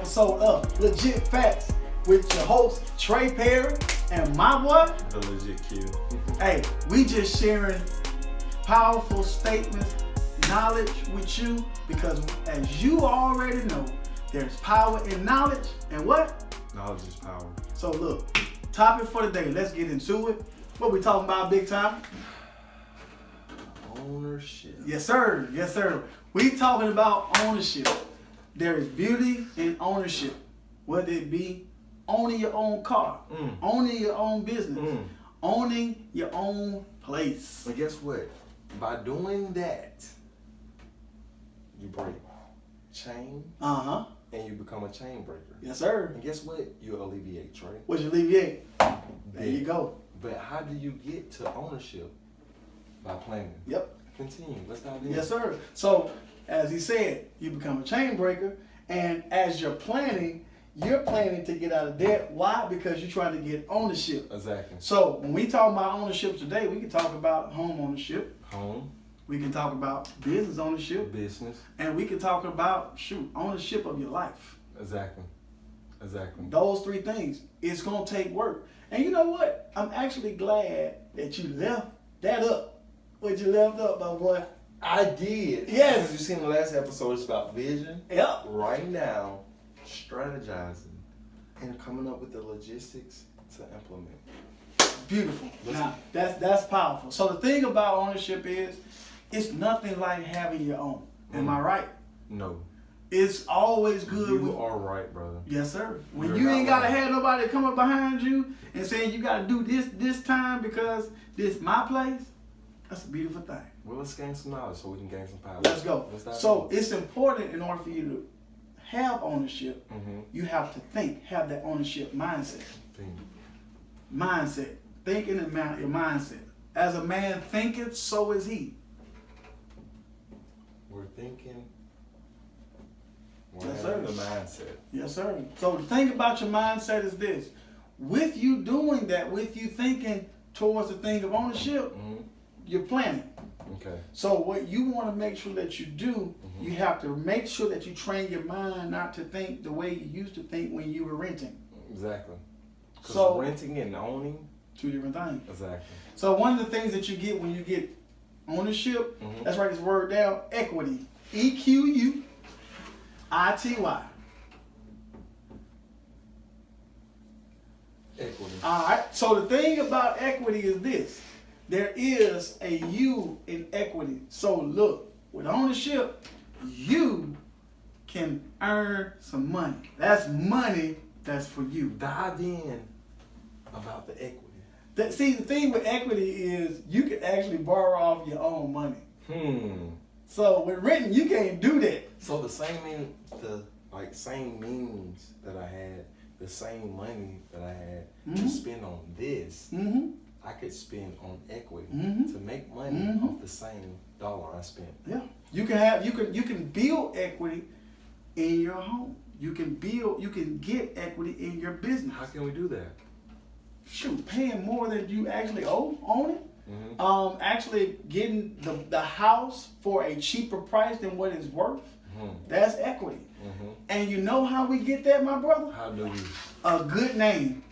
episode of Legit Facts with your host, Trey Perry, and my boy, The Legit Q. Hey, we just sharing powerful statements, knowledge with you, because as you already know, there's power in knowledge, and what? Knowledge is power. So look, topic for the day, let's get into it. What we talking about big time? Ownership. Yes, sir. Yes, sir. We talking about ownership. There is beauty in ownership. Whether it be owning your own car, owning your own business, owning your own place. But guess what? By doing that, you break chain and you become a chain breaker. Yes, sir. And guess what? You alleviate, Trey. What you alleviate? There you go. But how do you get to ownership? By planning. Yep. Continue. Let's dive in. Yes, sir. So, as he said, you become a chain breaker, and as you're planning to get out of debt. Why? Because you're trying to get ownership. Exactly. So, when we talk about ownership today, we can talk about home ownership. Home. We can talk about business ownership. Business. And we can talk about, ownership of your life. Exactly. Exactly. Those three things. It's going to take work. And you know what? I'm actually glad that you left that up. What you left up, my boy. I did. Yes. As you seen the last episode, it's about vision. Yep. Right now, strategizing and coming up with the logistics to implement. Beautiful. Now, that's powerful. So the thing about ownership is, it's nothing like having your own. Am I right? No. It's always good. You are right, brother. Yes, sir. When You're you ain't got to wrong. have nobody come up behind you and saying you got to do this time because this my place, that's a beautiful thing. Well, let's gain some knowledge so we can gain some power. Let's go. Let's So it's important in order for you to have ownership, you have to have that ownership mindset. Mindset. Thinking and your mindset. As a man thinketh, so is he. We're thinking. Yes, sir. The mindset. Yes, sir. So the thing about your mindset is this. With you doing that, with you thinking towards the thing of ownership, you're planning. Okay. So what you want to make sure that you do, you have to make sure that you train your mind not to think the way you used to think when you were renting. Exactly. So renting and owning, two different things. Exactly. So one of the things that you get when you get ownership, let's write this word down, equity. EQUITY. Equity. All right. So the thing about equity is this. There is a U in equity. So look, with ownership, you can earn some money. That's money that's for you. Dive in about the equity. See, the thing with equity is you can actually borrow off your own money. So with renting, you can't do that. So the same means that I had, the same money that I had to spend on this, I could spend on equity to make money off the same dollar I spent. Yeah, you can build equity in your home. You can get equity in your business. How can we do that? Paying more than you actually own it. Actually getting the house for a cheaper price than what it's worth. That's equity. And you know how we get that, my brother? How do we? A good name.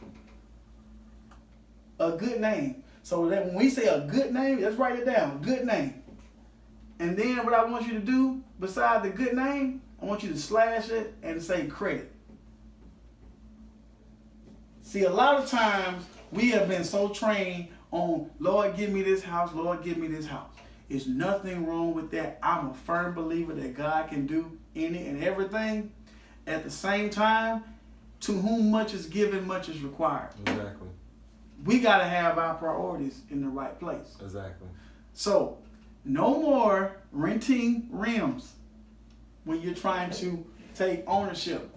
A good name. So that when we say a good name, let's write it down. Good name. And then what I want you to do, beside the good name, I want you to slash it and say credit. See, a lot of times we have been so trained on, Lord, give me this house, Lord, give me this house. There's nothing wrong with that. I'm a firm believer that God can do any and everything. At the same time, to whom much is given, much is required. Exactly. We got to have our priorities in the right place. Exactly. So, no more renting rims when you're trying to take ownership.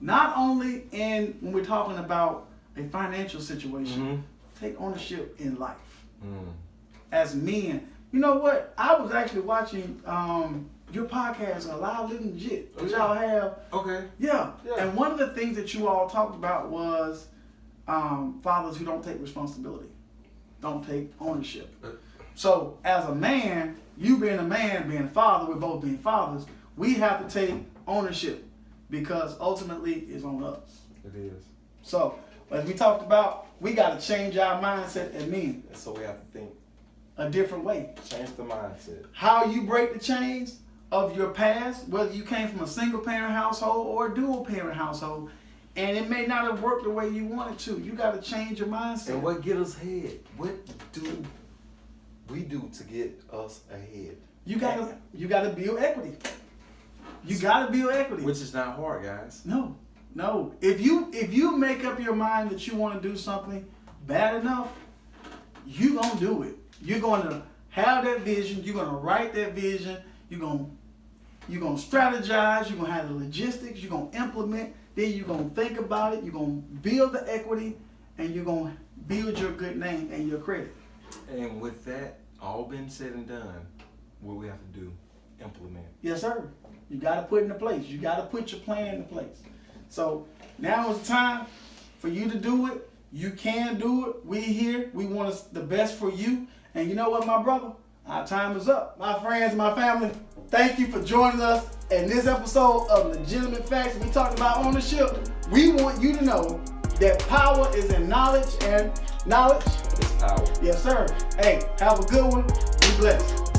Not only when we're talking about a financial situation, take ownership in life. As men, you know what? I was actually watching your podcast, Alive Living Legit, that y'all have. Okay. Yeah. And one of the things that you all talked about was fathers who don't take responsibility, don't take ownership. So as a man, you being a man, being a father, we're both being fathers, we have to take ownership. because ultimately it's on us. It is. So, as we talked about, we got to change our mindset as men. And so we have to think a different way. Change the mindset. How you break the chains of your past, whether you came from a single parent household or a dual parent household, and it may not have worked the way you wanted to. You got to change your mindset. And what get us ahead? What do we do to get us ahead? You gotta build equity. You gotta build equity. Which is not hard, guys. No. If you make up your mind that you want to do something bad enough, you're gonna do it. You're gonna have that vision. You're gonna write that vision. You're gonna strategize. You're gonna have the logistics. You're gonna implement. Then you're gonna think about it. You're gonna build the equity, and you're gonna build your good name and your credit. And with that all been said and done, what we have to do, implement. Yes, sir. You got to put into place. You got to put your plan into place. So now is the time for you to do it. You can do it. We here. We want the best for you. And you know what, my brother? Our time is up. My friends, my family, thank you for joining us in this episode of Legitimate Facts. We talked about ownership. We want you to know that power is in knowledge, and knowledge is power. Yes, sir. Hey, have a good one. Be blessed.